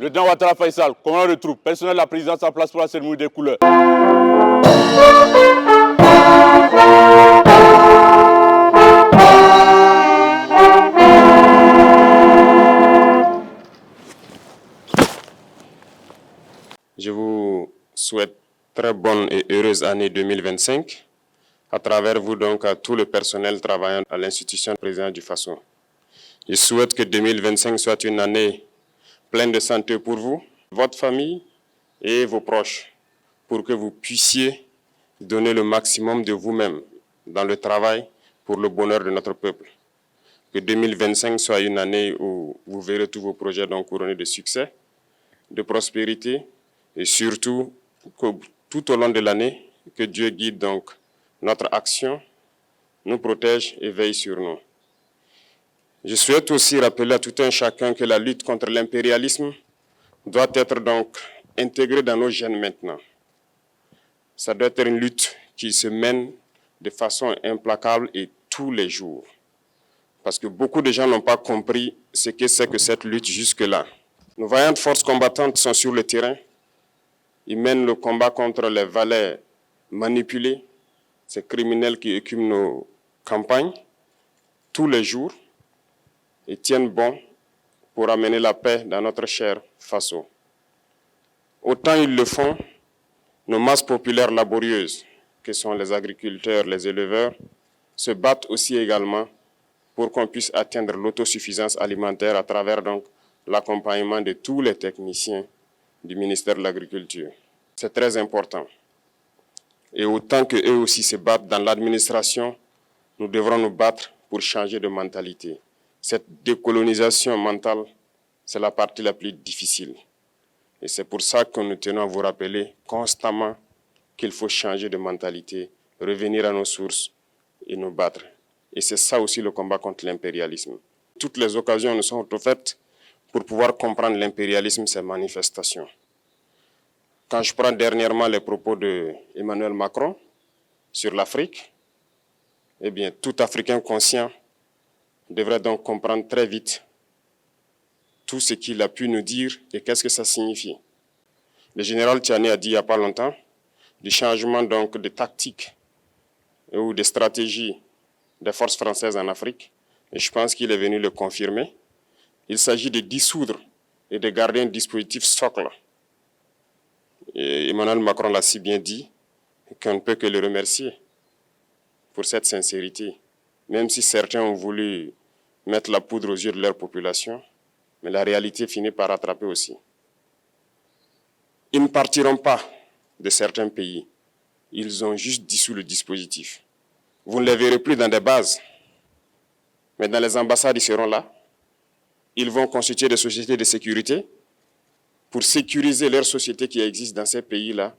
Lieutenant Ouattara Faisal, commandant de troupes, personnel de la présidence en place pour la cérémonie des couleurs. Je vous souhaite très bonne et heureuse année 2025, à travers vous donc à tout le personnel travaillant à l'institution présidente du Faso. Je souhaite que 2025 soit une année pleine de santé pour vous, votre famille et vos proches, pour que vous puissiez donner le maximum de vous-même dans le travail pour le bonheur de notre peuple. Que 2025 soit une année où vous verrez tous vos projets donc couronnés de succès, de prospérité et surtout que tout au long de l'année, que Dieu guide donc notre action, nous protège et veille sur nous. Je souhaite aussi rappeler à tout un chacun que la lutte contre l'impérialisme doit être donc intégrée dans nos gènes maintenant. Ça doit être une lutte qui se mène de façon implacable et tous les jours. Parce que beaucoup de gens n'ont pas compris ce que c'est que cette lutte jusque-là. Nos vaillantes forces combattantes sont sur le terrain. Ils mènent le combat contre les valets manipulés, ces criminels qui écument nos campagnes tous les jours et tiennent bon pour amener la paix dans notre cher Faso. Autant ils le font, nos masses populaires laborieuses, que sont les agriculteurs, les éleveurs, se battent aussi également pour qu'on puisse atteindre l'autosuffisance alimentaire à travers donc l'accompagnement de tous les techniciens du ministère de l'Agriculture. C'est très important. Et autant qu'eux aussi se battent dans l'administration, nous devrons nous battre pour changer de mentalité. Cette décolonisation mentale, c'est la partie la plus difficile. Et c'est pour ça que nous tenons à vous rappeler constamment qu'il faut changer de mentalité, revenir à nos sources et nous battre. Et c'est ça aussi le combat contre l'impérialisme. Toutes les occasions nous sont offertes pour pouvoir comprendre l'impérialisme, ses manifestations. Quand je prends dernièrement les propos d'Emmanuel Macron sur l'Afrique, eh bien, tout Africain conscient devrait donc comprendre très vite tout ce qu'il a pu nous dire et qu'est-ce que ça signifie. Le général Tiani a dit il n'y a pas longtemps du changement donc de tactique ou de stratégie des forces françaises en Afrique, et je pense qu'il est venu le confirmer. Il s'agit de dissoudre et de garder un dispositif socle. Et Emmanuel Macron l'a si bien dit qu'on ne peut que le remercier pour cette sincérité, même si certains ont voulu mettre la poudre aux yeux de leur population, mais la réalité finit par rattraper aussi. Ils ne partiront pas de certains pays, ils ont juste dissous le dispositif. Vous ne les verrez plus dans des bases, mais dans les ambassades, ils seront là. Ils vont constituer des sociétés de sécurité pour sécuriser leurs sociétés qui existent dans ces pays-là.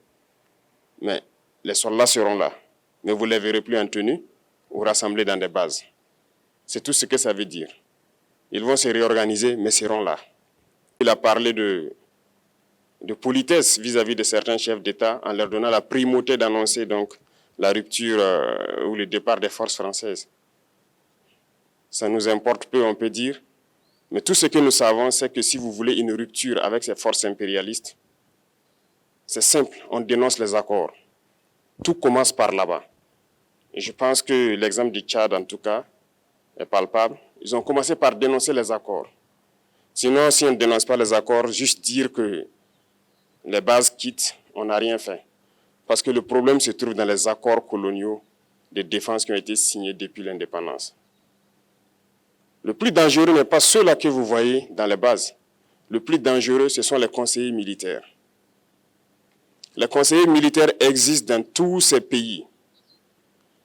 Mais les soldats seront là, mais vous ne les verrez plus en tenue ou rassemblés dans des bases. C'est tout ce que ça veut dire. Ils vont se réorganiser, mais seront là. Il a parlé de politesse vis-à-vis de certains chefs d'État en leur donnant la primauté d'annoncer donc la rupture ou le départ des forces françaises. Ça nous importe peu, on peut dire, mais tout ce que nous savons, c'est que si vous voulez une rupture avec ces forces impérialistes, c'est simple, on dénonce les accords. Tout commence par là-bas. Et je pense que l'exemple du Tchad, en tout cas, est palpable. Ils ont commencé par dénoncer les accords. Sinon, si on ne dénonce pas les accords, juste dire que les bases quittent, on n'a rien fait. Parce que le problème se trouve dans les accords coloniaux de défense qui ont été signés depuis l'indépendance. Le plus dangereux n'est pas ceux-là que vous voyez dans les bases. Le plus dangereux, ce sont les conseillers militaires. Les conseillers militaires existent dans tous ces pays.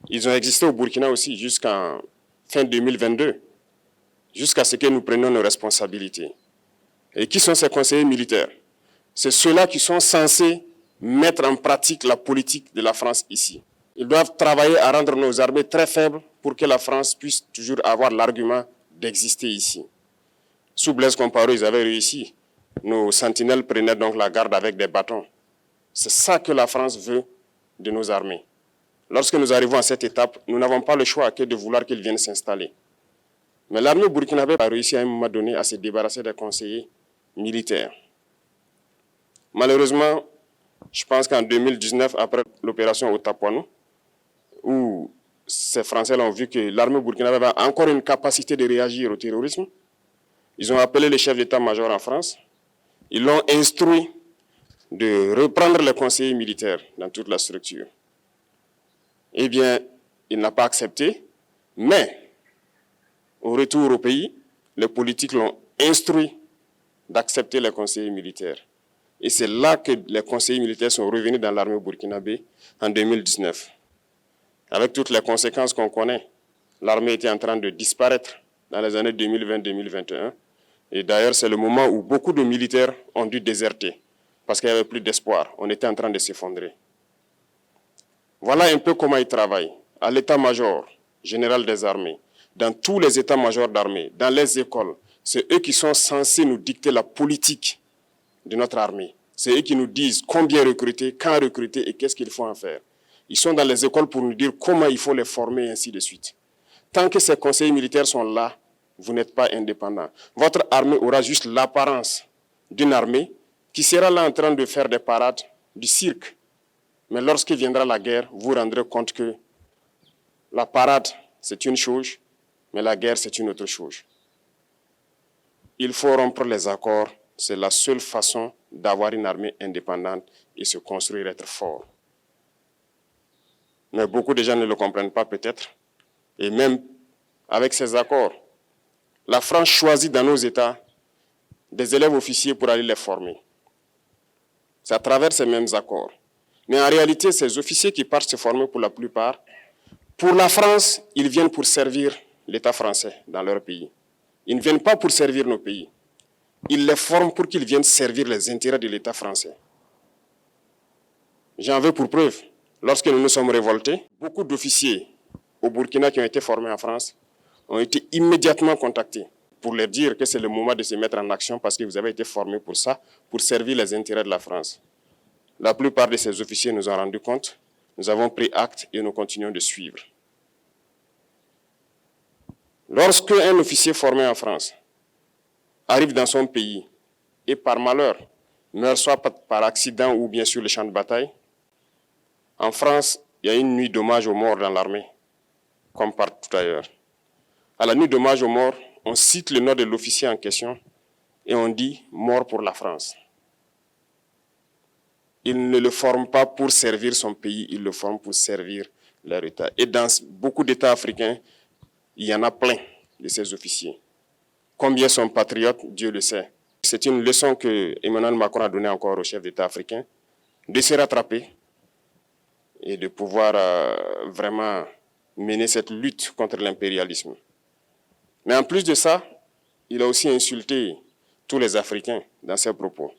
Ils ont existé au Burkina aussi jusqu'en fin 2022, jusqu'à ce que nous prenions nos responsabilités. Et qui sont ces conseillers militaires? C'est ceux-là qui sont censés mettre en pratique la politique de la France ici. Ils doivent travailler à rendre nos armées très faibles pour que la France puisse toujours avoir l'argument d'exister ici. Sous Blaise Compaoré, ils avaient réussi. Nos sentinelles prenaient donc la garde avec des bâtons. C'est ça que la France veut de nos armées. Lorsque nous arrivons à cette étape, nous n'avons pas le choix que de vouloir qu'ils viennent s'installer. Mais l'armée burkinabé a réussi à un moment donné à se débarrasser des conseillers militaires. Malheureusement, je pense qu'en 2019, après l'opération au Tapuano, où ces Français ont vu que l'armée burkinabé avait encore une capacité de réagir au terrorisme, ils ont appelé le chef d'état-major en France. Ils l'ont instruit de reprendre les conseillers militaires dans toute la structure. Eh bien, il n'a pas accepté, mais au retour au pays, les politiques l'ont instruit d'accepter les conseillers militaires. Et c'est là que les conseillers militaires sont revenus dans l'armée burkinabé en 2019. Avec toutes les conséquences qu'on connaît, l'armée était en train de disparaître dans les années 2020-2021. Et d'ailleurs, c'est le moment où beaucoup de militaires ont dû déserter parce qu'il n'y avait plus d'espoir. On était en train de s'effondrer. Voilà un peu comment ils travaillent. À l'état-major général des armées, dans tous les états-majors d'armée, dans les écoles, c'est eux qui sont censés nous dicter la politique de notre armée. C'est eux qui nous disent combien recruter, quand recruter et qu'est-ce qu'il faut en faire. Ils sont dans les écoles pour nous dire comment il faut les former et ainsi de suite. Tant que ces conseillers militaires sont là, vous n'êtes pas indépendant. Votre armée aura juste l'apparence d'une armée qui sera là en train de faire des parades, du cirque. Mais lorsque viendra la guerre, vous vous rendrez compte que la parade, c'est une chose, mais la guerre, c'est une autre chose. Il faut rompre les accords. C'est la seule façon d'avoir une armée indépendante et se construire, être fort. Mais beaucoup de gens ne le comprennent pas peut-être. Et même avec ces accords, la France choisit dans nos États des élèves officiers pour aller les former. C'est à travers ces mêmes accords. Mais en réalité, ces officiers qui partent se former pour la plupart, pour la France, ils viennent pour servir l'État français dans leur pays. Ils ne viennent pas pour servir nos pays. Ils les forment pour qu'ils viennent servir les intérêts de l'État français. J'en veux pour preuve. Lorsque nous nous sommes révoltés, beaucoup d'officiers au Burkina qui ont été formés en France ont été immédiatement contactés pour leur dire que c'est le moment de se mettre en action parce que vous avez été formés pour ça, pour servir les intérêts de la France. La plupart de ces officiers nous ont rendu compte, nous avons pris acte et nous continuons de suivre. Lorsque un officier formé en France arrive dans son pays et par malheur meurt soit par accident ou bien sur le champ de bataille, en France, il y a une nuit d'hommage aux morts dans l'armée, comme partout ailleurs. À la nuit d'hommage aux morts, on cite le nom de l'officier en question et on dit « mort pour la France ». Il ne le forme pas pour servir son pays, il le forme pour servir leur État. Et dans beaucoup d'États africains, il y en a plein de ces officiers. Combien sont patriotes, Dieu le sait. C'est une leçon que Emmanuel Macron a donnée encore aux chefs d'État africains, de se rattraper et de pouvoir vraiment mener cette lutte contre l'impérialisme. Mais en plus de ça, il a aussi insulté tous les Africains dans ses propos.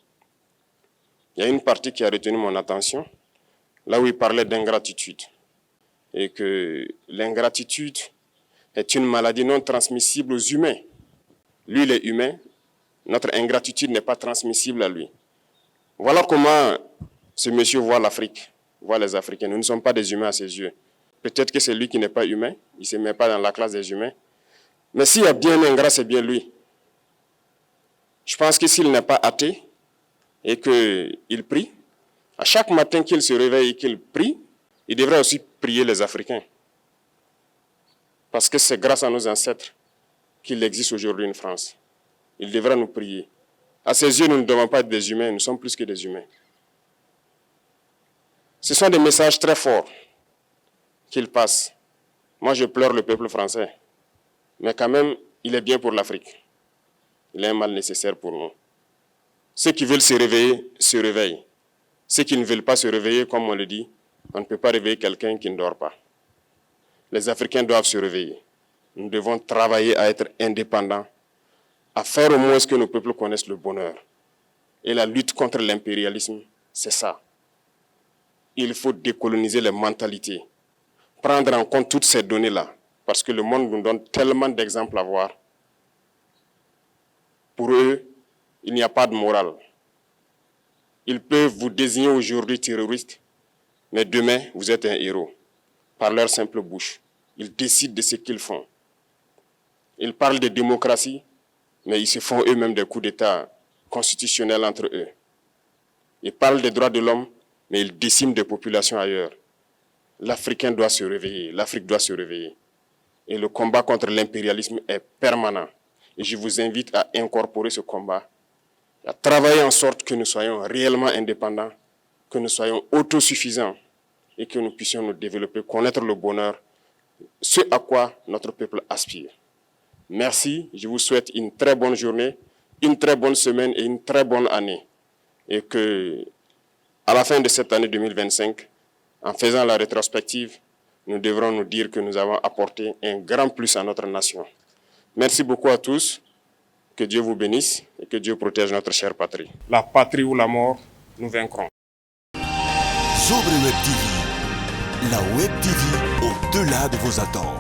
Il y a une partie qui a retenu mon attention, là où il parlait d'ingratitude. Et que l'ingratitude est une maladie non transmissible aux humains. Lui, il est humain, notre ingratitude n'est pas transmissible à lui. Voilà comment ce monsieur voit l'Afrique, voit les Africains. Nous ne sommes pas des humains à ses yeux. Peut-être que c'est lui qui n'est pas humain, il ne se met pas dans la classe des humains. Mais s'il y a bien un ingrat, c'est bien lui. Je pense que s'il n'est pas athée et qu'il prie, à chaque matin qu'il se réveille et qu'il prie, il devrait aussi prier les Africains. Parce que c'est grâce à nos ancêtres qu'il existe aujourd'hui une France. Il devra nous prier. À ses yeux, nous ne devons pas être des humains, nous sommes plus que des humains. Ce sont des messages très forts qu'il passe. Moi, je pleure le peuple français. Mais quand même, il est bien pour l'Afrique. Il est un mal nécessaire pour nous. Ceux qui veulent se réveiller, se réveillent. Ceux qui ne veulent pas se réveiller, comme on le dit, on ne peut pas réveiller quelqu'un qui ne dort pas. Les Africains doivent se réveiller. Nous devons travailler à être indépendants, à faire au moins ce que nos peuples connaissent le bonheur. Et la lutte contre l'impérialisme, c'est ça. Il faut décoloniser les mentalités, prendre en compte toutes ces données-là, parce que le monde nous donne tellement d'exemples à voir. Pour eux, il n'y a pas de morale. Ils peuvent vous désigner aujourd'hui terroriste, mais demain, vous êtes un héros, par leur simple bouche. Ils décident de ce qu'ils font. Ils parlent de démocratie, mais ils se font eux-mêmes des coups d'État constitutionnels entre eux. Il parle des droits de l'homme, mais il décime des populations ailleurs. L'Africain doit se réveiller, l'Afrique doit se réveiller. Et le combat contre l'impérialisme est permanent. Et je vous invite à incorporer ce combat, à travailler en sorte que nous soyons réellement indépendants, que nous soyons autosuffisants et que nous puissions nous développer, connaître le bonheur, ce à quoi notre peuple aspire. Merci, je vous souhaite une très bonne journée, une très bonne semaine et une très bonne année. Et que, à la fin de cette année 2025, en faisant la rétrospective, nous devrons nous dire que nous avons apporté un grand plus à notre nation. Merci beaucoup à tous, que Dieu vous bénisse et que Dieu protège notre chère patrie. La patrie ou la mort, nous vaincrons. Sobre Web TV, la Web TV au-delà de vos attentes.